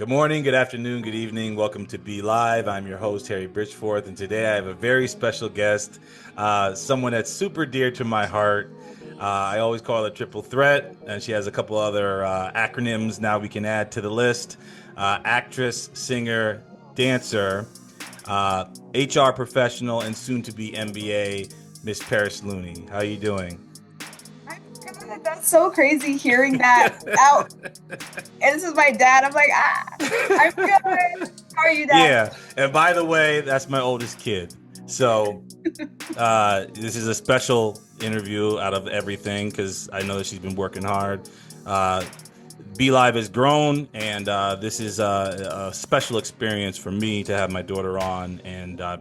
Good morning, good afternoon, good evening. Welcome to Be Live. I'm your host, Harry Bridgeforth, and today I have a very special guest, someone that's super dear to my heart. I always call her Triple Threat, and she has a couple other acronyms now we can add to the list. Actress, singer, dancer, HR professional, and soon to be MBA, Miss Paris Looney. How are you doing? God, that's so crazy hearing that out. And this is my dad. I'm like, I'm good. How are you, Dad? Yeah, and by the way, that's my oldest kid. So this is a special interview out of everything because I know that she's been working hard. Uh, Be Live has grown, and this is a special experience for me to have my daughter on, and a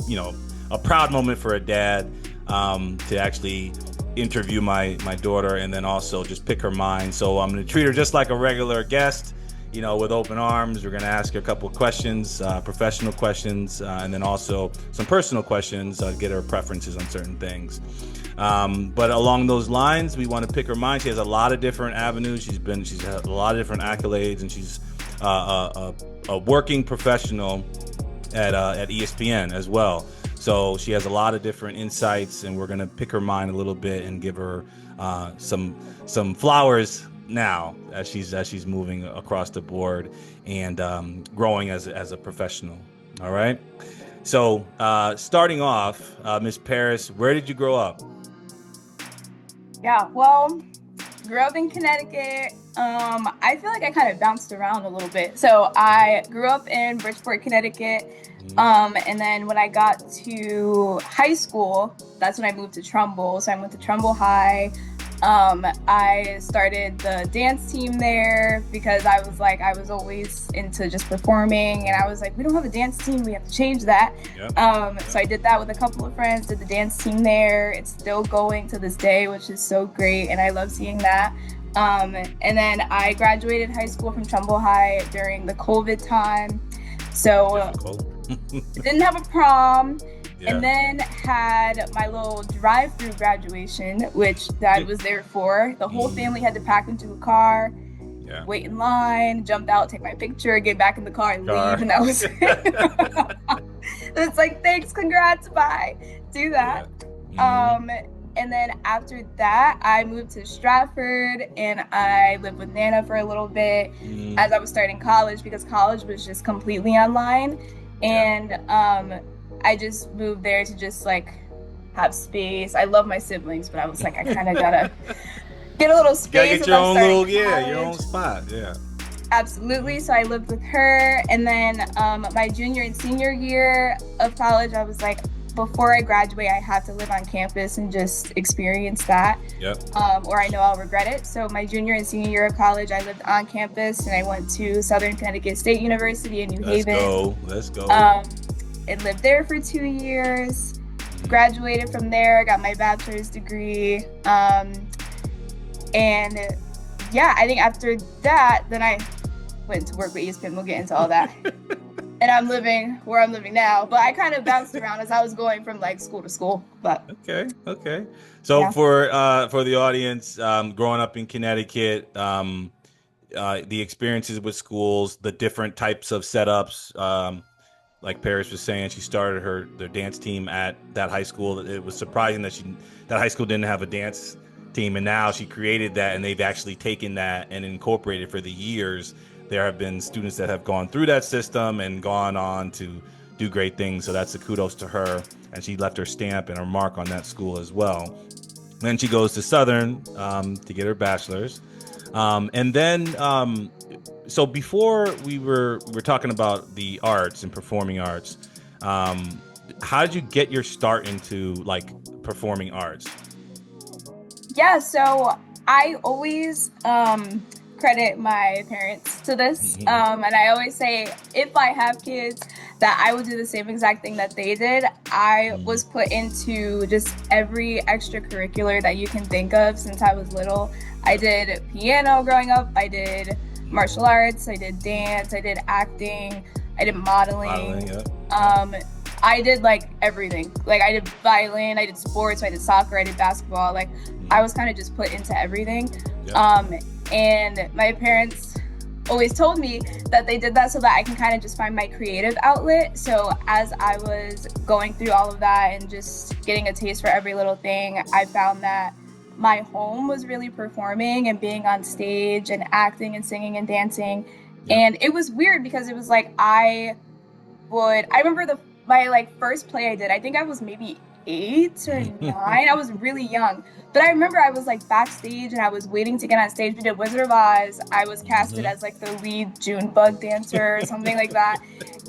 proud moment for a dad to actually interview my daughter, and then also just pick her mind. So I'm going to treat her just like a regular guest, with open arms. We're going to ask her a couple of questions, professional questions, and then also some personal questions, get her preferences on certain things. But along those lines, we want to pick her mind. She has a lot of different avenues. She's had a lot of different accolades, and she's a working professional at ESPN as well. So she has a lot of different insights, and we're going to pick her mind a little bit and give her some flowers now as she's moving across the board and growing as a professional. All right. So starting off, Miss Paris, where did you grow up? Yeah, well, grew up in Connecticut. I feel like I kind of bounced around a little bit. So I grew up in Bridgeforth, Connecticut. And then when I got to high school, that's when I moved to Trumbull. So I went to Trumbull High. I started the dance team there because I was always into just performing, and I was like, we don't have a dance team, we have to change that. Yep. So I did that with a couple of friends, did the dance team there. It's still going to this day, which is so great, and I love seeing that. And then I graduated high school from Trumbull High during the COVID time. So didn't have a prom. Yeah. And then had my little drive-through graduation, which Dad was there for. The whole family had to pack into a car, wait in line, jump out, take my picture, get back in the car, and leave. And that was it. It's like, thanks, congrats, bye. Do that. Yeah. And then after that, I moved to Stratford, and I lived with Nana for a little bit as I was starting college, because college was just completely online. And I just moved there to just like have space. I love my siblings, but I was like, I kind of gotta get a little space. Gotta get your own little, your own spot. Yeah. Absolutely. So I lived with her, and then my junior and senior year of college, I was like, before I graduate, I have to live on campus and just experience that. Yep. Or I know I'll regret it. So my junior and senior year of college, I lived on campus, and I went to Southern Connecticut State University in New Haven. Let's go. And lived there for 2 years. Graduated from there, got my bachelor's degree. And yeah, I think after that, then I went to work with ESPN. We'll get into all that. And I'm living where I'm living now, but I kind of bounced around as I was going from like school to school. But okay. So for the audience, growing up in Connecticut, the experiences with schools, the different types of setups. Like Paris was saying, she started their dance team at that high school. It was surprising that high school didn't have a dance team, and now she created that, and they've actually taken that and incorporated for the years. There have been students that have gone through that system and gone on to do great things. So that's a kudos to her. And she left her stamp and her mark on that school as well. Then she goes to Southern to get her bachelor's. And then, so before we were talking about the arts and performing arts, how did you get your start into like performing arts? Yeah, so I always credit my parents to this. And I always say, if I have kids, that I would do the same exact thing that they did. I was put into just every extracurricular that you can think of since I was little. I did piano growing up. I did martial arts. I did dance. I did acting. I did modeling. I did like everything. Like I did violin, I did sports, I did soccer, I did basketball. Like I was kind of just put into everything. And my parents always told me that they did that so that I can kind of just find my creative outlet. So as I was going through all of that and just getting a taste for every little thing, I found that my home was really performing and being on stage and acting and singing and dancing. And it was weird because it was like I remember my like first play I did, I think I was maybe 8 or 9. I was really young, but I remember I was like backstage and I was waiting to get on stage. We did Wizard of Oz. I was casted as like the lead June bug dancer or something like that.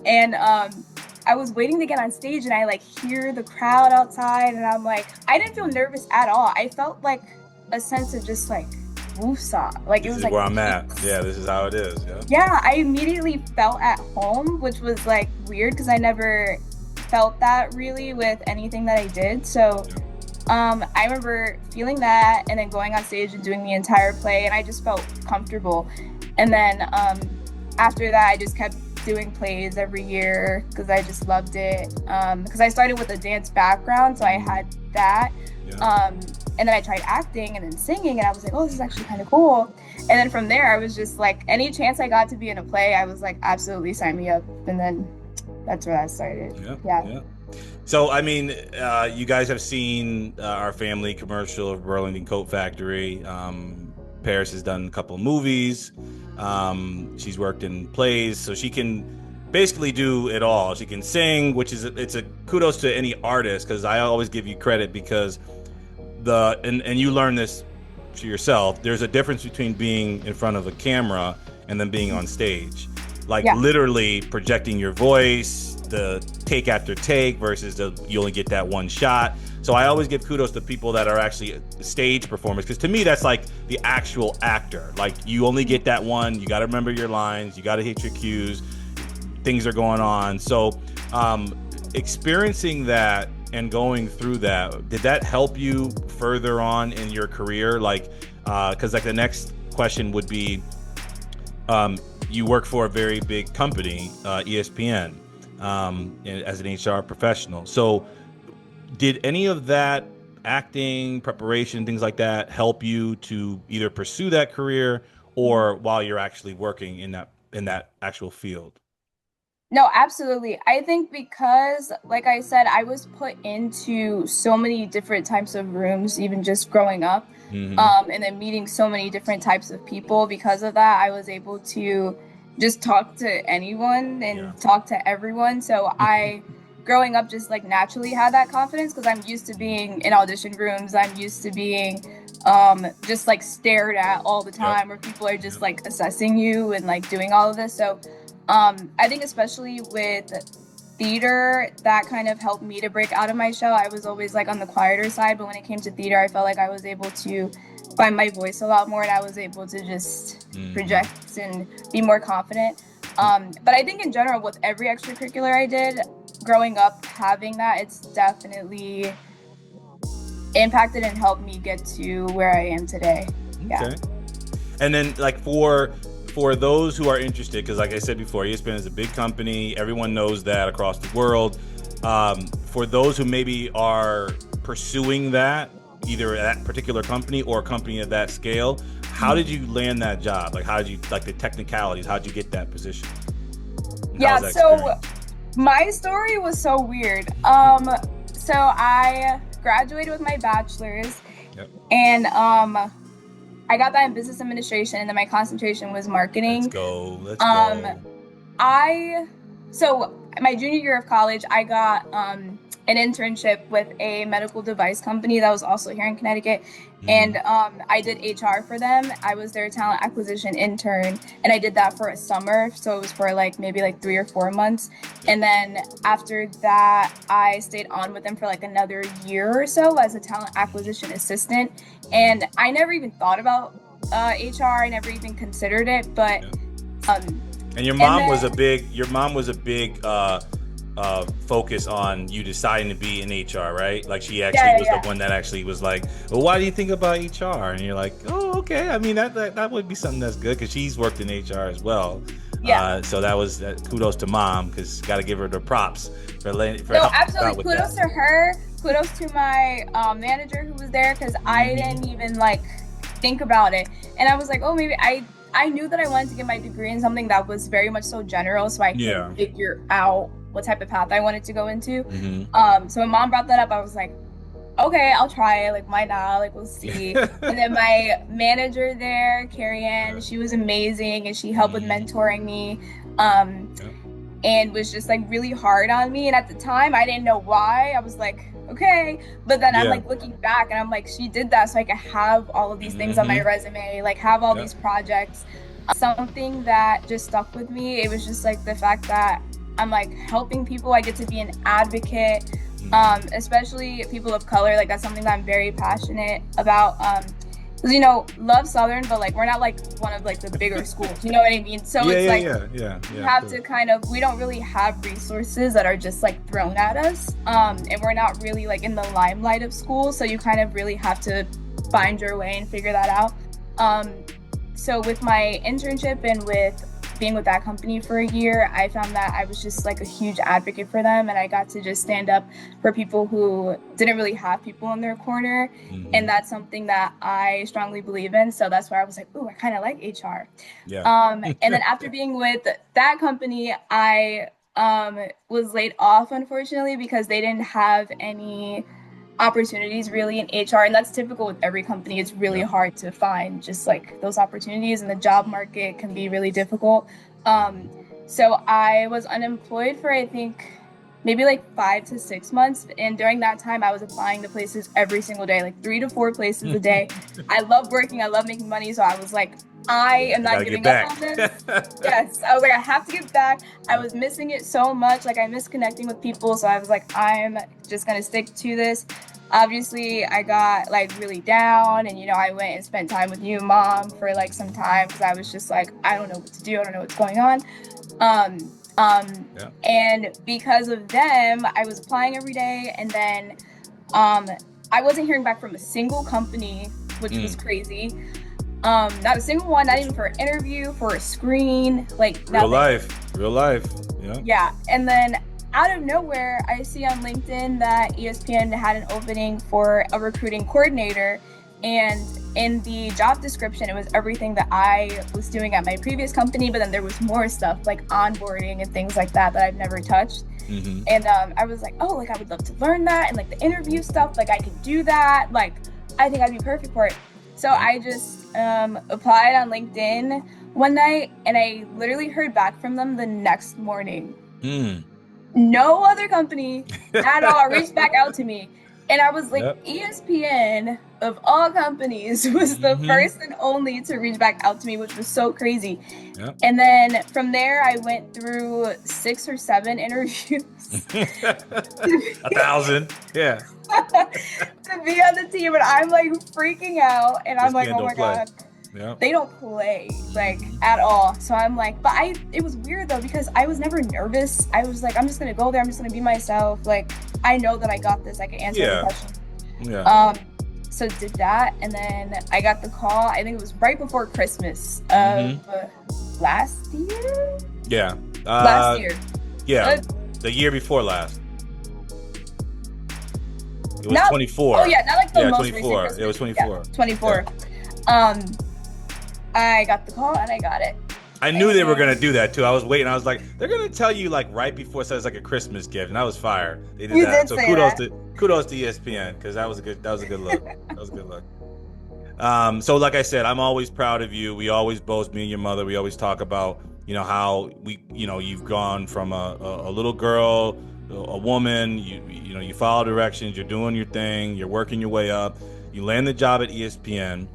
And I was waiting to get on stage and I like hear the crowd outside and I'm like, I didn't feel nervous at all. I felt like a sense of just like woosah. Like it was like, where I'm at. Yeah, this is how it is. Yeah, I immediately felt at home, which was like weird because I never felt that really with anything that I did. So I remember feeling that and then going on stage and doing the entire play, and I just felt comfortable. And then after that, I just kept doing plays every year because I just loved it. Because I started with a dance background, so I had that. And then I tried acting and then singing, and I was like, oh, this is actually kind of cool. And then from there, I was just like, any chance I got to be in a play, I was like, absolutely sign me up. And then that's where that started. Yeah. So, I mean, you guys have seen our family commercial of Burlington Coat Factory. Paris has done a couple of movies. She's worked in plays, so she can basically do it all. She can sing, which is it's a kudos to any artist, because I always give you credit because and you learn this to yourself. There's a difference between being in front of a camera and then being on stage, like literally projecting your voice, the take after take versus you only get that one shot. So I always give kudos to people that are actually stage performers, because to me that's like the actual actor. Like you only get that one. You got to remember your lines. You got to hit your cues. Things are going on. So experiencing that and going through that, did that help you further on in your career? Like, because like the next question would be, you work for a very big company, ESPN, as an HR professional. So did any of that acting, preparation, things like that help you to either pursue that career or while you're actually working in that actual field? No, absolutely. I think because, like I said, I was put into so many different types of rooms, even just growing up, and then meeting so many different types of people. Because of that, I was able to just talk to anyone and talk to everyone. So I, growing up, just like naturally had that confidence because I'm used to being in audition rooms. I'm used to being just like stared at all the time, where people are just like assessing you and like doing all of this. So I think especially with theater, that kind of helped me to break out of my shell. I was always like on the quieter side, but when it came to theater, I felt like I was able to find my voice a lot more, and I was able to just project and be more confident. But I think in general, with every extracurricular I did growing up, having that, it's definitely impacted and helped me get to where I am today. Okay. And then like for those who are interested, because like I said before, ESPN is a big company. Everyone knows that across the world. For those who maybe are pursuing that, either at that particular company or a company of that scale, how did you land that job? Like, how did you, like the technicalities, how did you get that position? So my story was so weird. So I graduated with my bachelor's, and I got that in business administration, and then my concentration was marketing. Let's go. So my junior year of college, I got an internship with a medical device company that was also here in Connecticut. And I did HR for them. I was their talent acquisition intern, and I did that for a summer. So it was for like maybe like 3 or 4 months. And then after that, I stayed on with them for like another year or so as a talent acquisition assistant. And I never even thought about HR. I never even considered it. But and your mom was a big focus on you deciding to be in HR, right? Like she actually was the one that actually was like, well, why do you think about HR? And you're like, oh, okay. I mean, that would be something that's good, because she's worked in HR as well. So that was kudos to mom, because got to give her the props for absolutely. Kudos to her. Kudos to my manager who was there, because I didn't even like think about it. And I was like, oh, maybe I I knew that I wanted to get my degree in something that was very much so general, so I could figure out what type of path I wanted to go into. So when mom brought that up, I was like, okay, I'll try it. Like, why not? Like, we'll see. And then my manager there, Carrie Ann, she was amazing, and she helped with mentoring me. And was just like really hard on me. And at the time, I didn't know why. I was like, okay. But then I'm like looking back, and I'm like, she did that so I could have all of these things on my resume, like have all these projects. Something that just stuck with me, it was just like the fact that I'm like helping people. I get to be an advocate, especially people of color. Like, that's something that I'm very passionate about. Because, you know, love Southern, but like we're not like one of like the bigger schools, you know what I mean? So you have to kind of, we don't really have resources that are just like thrown at us, and we're not really like in the limelight of school, so you kind of really have to find your way and figure that out. So with my internship and with being with that company for a year, I found that I was just like a huge advocate for them, and I got to just stand up for people who didn't really have people in their corner. And that's something that I strongly believe in. So that's why I was like, ooh, I kind of like HR. And then after being with that company, I was laid off, unfortunately, because they didn't have any opportunities really in HR, and that's typical with every company. It's really hard to find just like those opportunities, and the job market can be really difficult. So I was unemployed for, I think, maybe like 5 to 6 months, and during that time I was applying to places every single day, like 3 to 4 places a day. I love working, I love making money, so I was like, I am not giving up on this. Yes, I was like, I have to give back. I was missing it so much, like I miss connecting with people, so I was like, I'm just gonna stick to this. Obviously, I got like really down, and you know, I went and spent time with you, Mom, for like some time, because I was just like, I don't know what to do, I don't know what's going on. And because of them, I was applying every day, and then I wasn't hearing back from a single company, which was crazy. Not a single one, not even for an interview, for a screen, like nothing. Real life. Yeah. And then out of nowhere, I see on LinkedIn that ESPN had an opening for a recruiting coordinator, and in the job description, it was everything that I was doing at my previous company, but then there was more stuff like onboarding and things like that I've never touched. And I was like, oh, like I would love to learn that, and like the interview stuff, like I could do that, like I think I'd be perfect for it. So I just applied on LinkedIn one night, and I literally heard back from them the next morning. No other company at all reached back out to me. And I was like, ESPN, of all companies, was the first and only to reach back out to me, which was so crazy. And then from there, I went through 6 or 7 interviews. 1,000. To be on the team, and I'm like freaking out, and I'm like, oh my God. They don't play like at all. So I'm like, but it was weird though, because I was never nervous. I was like, I'm just gonna go there, I'm just gonna be myself. Like, I know that I got this, I can answer the question. So did that, and then I got the call, I think it was right before Christmas of last year? Last year. The year before last. It was 24. Oh yeah, not like the most 24. recent Christmas. It was 24. Yeah, 24. I got the call and I got it. I knew they were gonna do that too. I was waiting. I was like, they're gonna tell you like right before, so it's like a Christmas gift, and that was fire. They did that. So kudos to ESPN, because that was a good look. That was a good look. So like I said, I'm always proud of you. We always boast, me and your mother. We always talk about, you know, how you've gone from a little girl, a woman. You know, you follow directions. You're doing your thing. You're working your way up. You land the job at ESPN.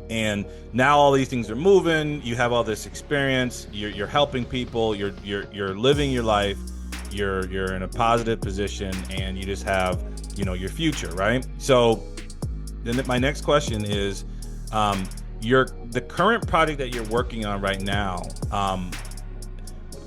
And now all these things are moving. You have all this experience. You're helping people. You're living your life. You're in a positive position, and you just have, you know, your future, right? So then my next question is, the current project that you're working on right now.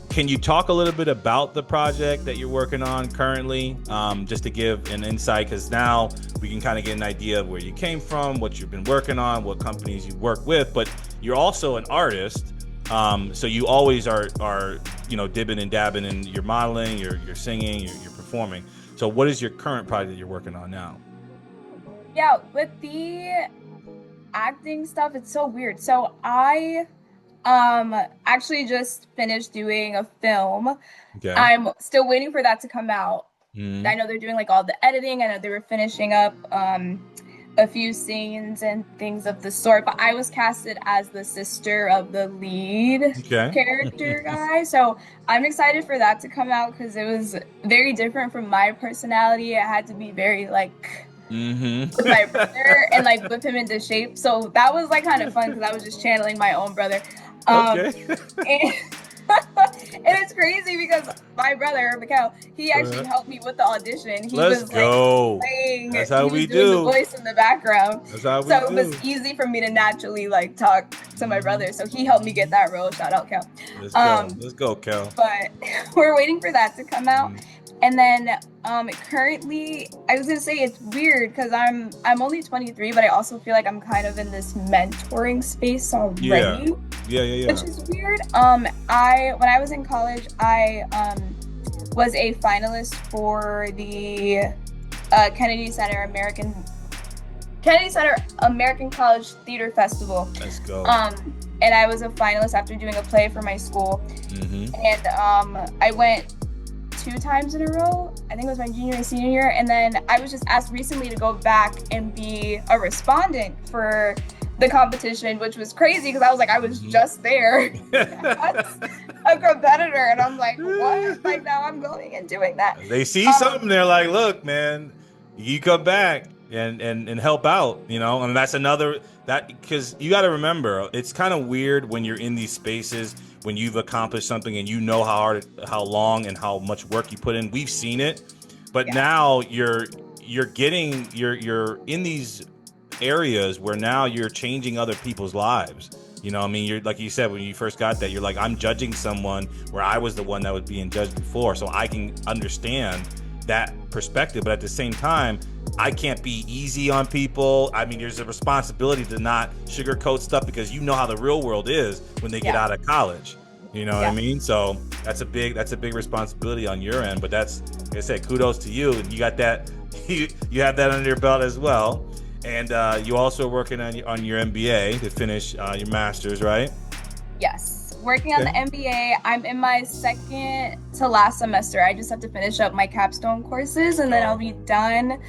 Can you talk a little bit about the project that you're working on currently, just to give an insight? Because now we can kind of get an idea of where you came from, what you've been working on, what companies you work with. But you're also an artist, so you always are dibbing and dabbing in your modeling, you're singing, you're performing. So what is your current project that you're working on now? Yeah, with the acting stuff, it's so weird. So I Actually just finished doing a film. Okay. I'm still waiting for that to come out. Mm-hmm. I know they're doing like all the editing. I know they were finishing up a few scenes and things of the sort, but I was casted as the sister of the lead character guy. So I'm excited for that to come out because it was very different from my personality. I had to be very like with my brother and like whip him into shape. So that was like kind of fun because I was just channeling my own brother. And, and it's crazy because my brother, Mikhail, he actually helped me with the audition. He was like playing, that's how we doing do the voice in the background. That's how we so do. It was easy for me to naturally like talk to my brother. So he helped me get that role. Shout out, Kel. Let's go, Kel. But we're waiting for that to come out. And then currently, I was gonna say it's weird because I'm only 23, but I also feel like I'm kind of in this mentoring space already. Yeah. Which is weird. When I was in college, I was a finalist for the Kennedy Center American College Theater Festival. Let's go. And I was a finalist after doing a play for my school. And I went 2 times in a row. I think it was my junior and senior year. And then I was just asked recently to go back and be a respondent for the competition, which was crazy because I was like, I was just there as a competitor. And I'm like, what? Like now I'm going and doing that. They see something, they're like, look, man, you come back and help out, you know? And that's another, because you got to remember, it's kind of weird when you're in these spaces when you've accomplished something and you know how long and how much work you put in. We've seen it, but now you're in these areas where now you're changing other people's lives. You know, I mean, you're like you said when you first got that, you're like, I'm judging someone where I was the one that was being judged before, so I can understand that perspective. But at the same time, I can't be easy on people. I mean, there's a responsibility to not sugarcoat stuff because you know how the real world is when they get out of college. You know what I mean? So that's a big responsibility on your end. But that's, like I said, kudos to you. And you got that, you have that under your belt as well. And you also are working on your MBA to finish your master's, right? Yes, working on the MBA. I'm in my second to last semester. I just have to finish up my capstone courses and then I'll be done.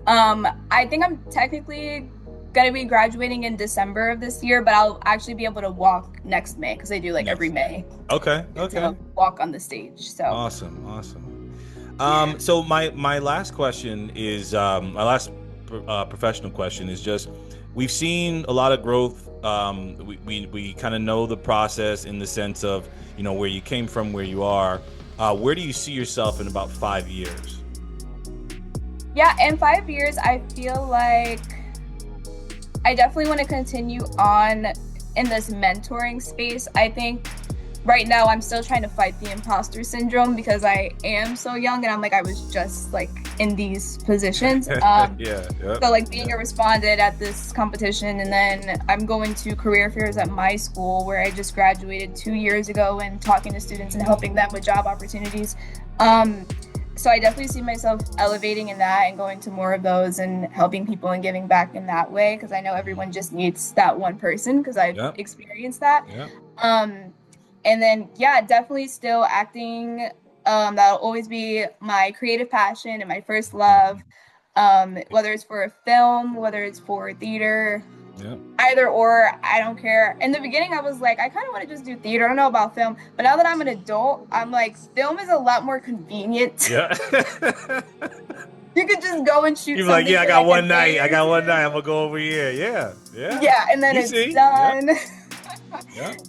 I think I'm technically gonna be graduating in December of this year, but I'll actually be able to walk next May because they do like every May. Okay. Walk on the stage. So awesome. So my last question is my last professional question is just, we've seen a lot of growth. We kind of know the process in the sense of, you know, where you came from, where you are. Where do you see yourself in about 5 years? Yeah, in 5 years, I feel like I definitely want to continue on in this mentoring space. I think right now I'm still trying to fight the imposter syndrome because I am so young and I'm like, I was just like in these positions. So like being a respondent at this competition, and then I'm going to career fairs at my school where I just graduated 2 years ago and talking to students and helping them with job opportunities. So I definitely see myself elevating in that and going to more of those and helping people and giving back in that way, because I know everyone just needs that one person because I've experienced that. And then, definitely still acting. That'll always be my creative passion and my first love, whether it's for a film, whether it's for theater, either or, I don't care. In the beginning, I was like, I kind of want to just do theater. I don't know about film. But now that I'm an adult, I'm like, film is a lot more convenient. Yeah. You could just go and shoot. You're like, I got one night. I'm going to go over here. Yeah. Yeah, and then it's done.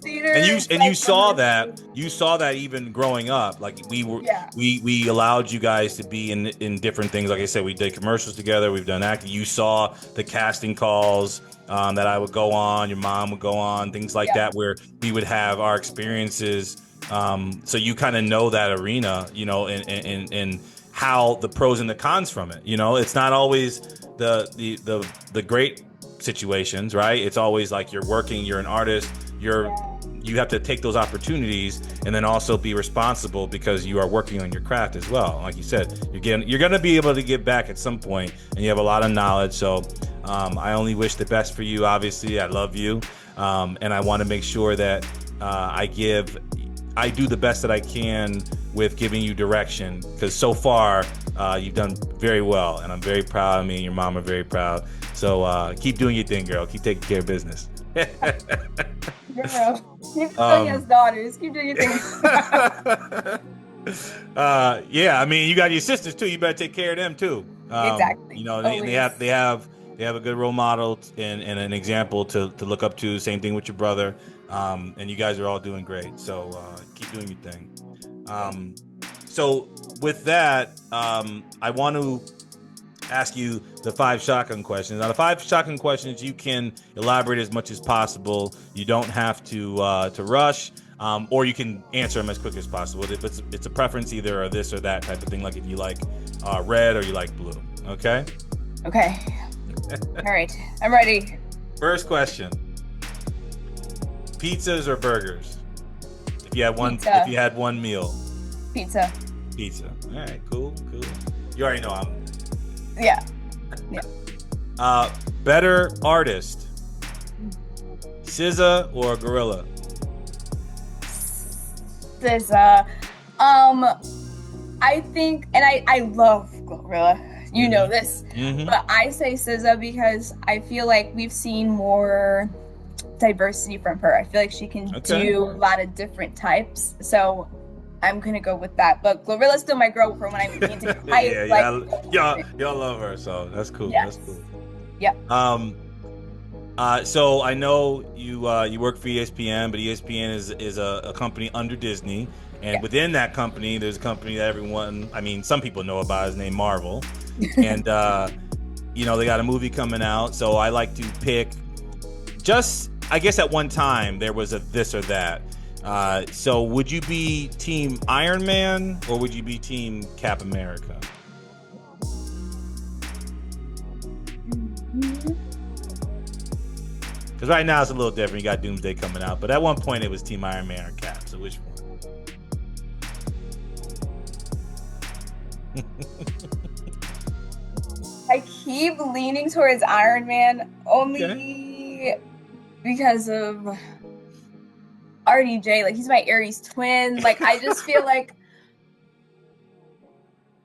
Theater, and you saw that even growing up. Like we allowed you guys to be in different things. Like I said, we did commercials together, we've done acting. You saw the casting calls that I would go on, your mom would go on, things like that, where we would have our experiences. So you kind of know that arena, you know, and how the pros and the cons from it. You know, it's not always the great situations, right? It's always like you're working, you're an artist, you have to take those opportunities and then also be responsible because you are working on your craft as well. Like you said, you're going to be able to give back at some point, and you have a lot of knowledge. So I only wish the best for you. Obviously, I love you, and I want to make sure that I do the best that I can with giving you direction, because so far you've done very well, and I'm very proud of me, and your mom are very proud. So keep doing your thing, girl. Keep taking care of business. Girl, keep doing as daughters. Keep doing your thing. Yeah, I mean, you got your sisters too. You better take care of them too. Exactly. You know, they have a good role model and an example to look up to. Same thing with your brother. And you guys are all doing great. So keep doing your thing. So with that, I want to ask you the 5 shotgun questions. Now, the 5 shotgun questions, you can elaborate as much as possible. You don't have to rush, or you can answer them as quick as possible. It's a preference, either or this or that type of thing. Like if you like red or you like blue. Okay. Okay. All right, I'm ready. First question: pizzas or burgers? If you had one, Pizza. if you had one meal. Pizza. Pizza. All right, cool. You already know I'm. Yeah. Better artist, SZA or Gorilla? SZA. I think, and I love Gorilla. You know this, but I say SZA because I feel like we've seen more diversity from her. I feel like she can do a lot of different types. So I'm gonna go with that. But Gorilla's still my girl from when I mean to y'all love her, so that's cool. Yes. That's cool. Yeah. So I know you work for ESPN, but ESPN is a company under Disney, and within that company, there's a company that some people know about, is named Marvel, and they got a movie coming out. So I like to pick. I guess at one time there was a this or that. So would you be Team Iron Man or would you be Team Cap America? Because right now it's a little different. You got Doomsday coming out, but at one point it was Team Iron Man or Cap. So which one? I keep leaning towards Iron Man only because of RDJ. Like, he's my Aries twin. Like, I just feel like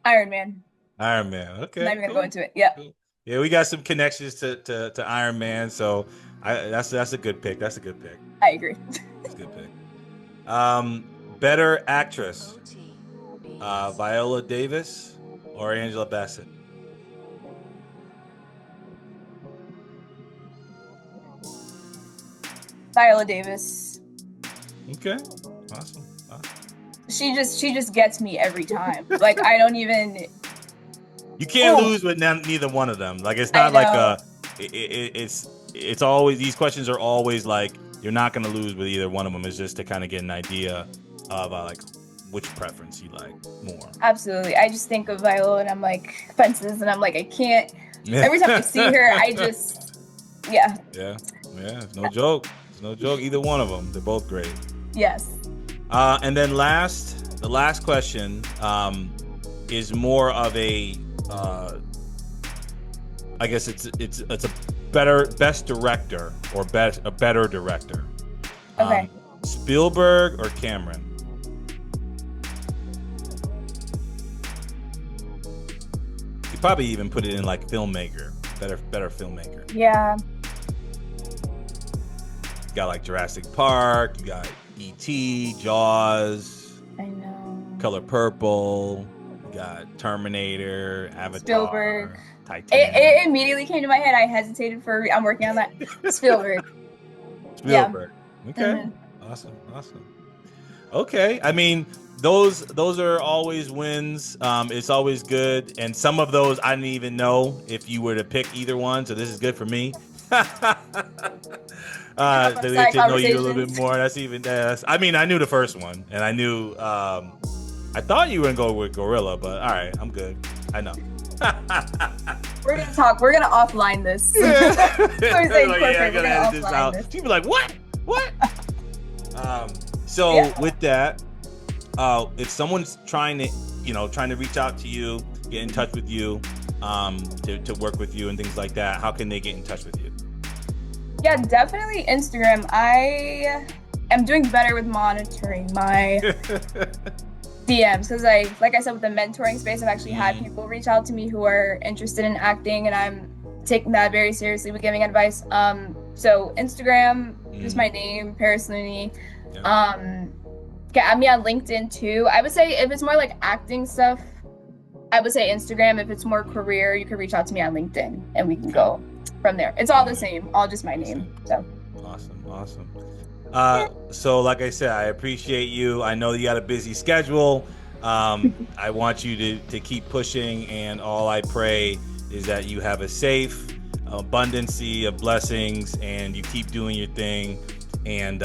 Iron Man. Iron Man. Okay. I'm not even gonna go into it. Yeah. Cool. Yeah, we got some connections to Iron Man, so that's a good pick. That's a good pick. I agree. That's a good pick. Better actress, Viola Davis or Angela Bassett? Viola Davis. Okay. Awesome. She just gets me every time. Like, I don't even. You can't lose with neither one of them. Like, it's not like it's always, these questions are always like, you're not going to lose with either one of them. It's just to kind of get an idea of like which preference you like more. Absolutely. I just think of Viola and I'm like, fences, and I'm like, I can't. Every time I see her, I just, Yeah. It's no joke. It's no joke. Either one of them. They're both great. Yes. And then the last question is more of a, I guess it's a best director or a better director. Okay. Spielberg or Cameron? You probably even put it in like filmmaker, better filmmaker. Yeah. You got like Jurassic Park. You got E.T., Jaws. I know. Color Purple. You got Terminator, Avatar. Spielberg. Titanic. It immediately came to my head. I hesitated I'm working on that. Spielberg. Spielberg. Yeah. Okay. Mm-hmm. Awesome. Okay. I mean, those are always wins. It's always good. And some of those I didn't even know if you were to pick either one. So this is good for me. They get to know you a little bit more. I mean, I knew the first one, and I knew. I thought you were gonna go with Gorilla, but all right, I'm good. I know. We're gonna talk. We're gonna offline this. She'd be like, "What? With that, if someone's trying to reach out to you, get in touch with you, to work with you and things like that, how can they get in touch with you? Yeah, definitely Instagram. am doing better with monitoring my DMs because like I said, with the mentoring space, I've actually had people reach out to me who are interested in acting, and I'm taking that very seriously with giving advice. So Instagram, just my name, Paris Looney. Yeah. Get me on LinkedIn too. I would say if it's more like acting stuff, I would say Instagram. If it's more career, you can reach out to me on LinkedIn, and we can go from there. It's all the same, all just my name. So awesome. So like I said, I appreciate you. I know you got a busy schedule. I want you to keep pushing, and all I pray is that you have a safe abundancy of blessings, and you keep doing your thing, and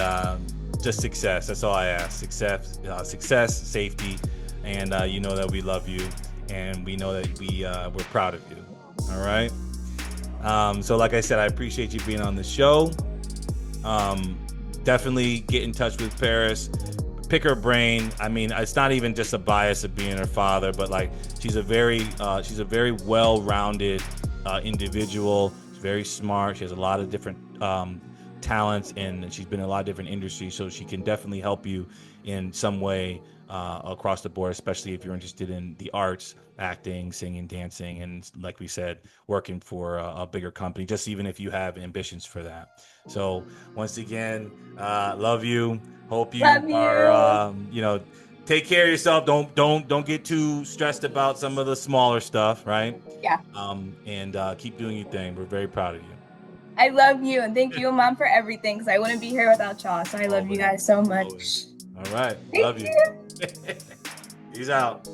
just success. That's all I ask. Success, safety, and you know that we love you, and we know that we're proud of you. All right. So like I said, I appreciate you being on the show. Definitely get in touch with Paris, pick her brain. I mean, it's not even just a bias of being her father, but like she's a very well-rounded individual. She's very smart. She has a lot of different talents, and she's been in a lot of different industries, so she can definitely help you in some way across the board, especially if you're interested in the arts, acting, singing, dancing, and like we said, working for a bigger company, just even if you have ambitions for that. So once again, love you. Hope you are, take care of yourself. Don't get too stressed about some of the smaller stuff, right? Yeah. And keep doing your thing. We're very proud of you. I love you, and thank you, Mom, for everything, because I wouldn't be here without y'all. So I love you guys so much. All right. Love you. Peace out.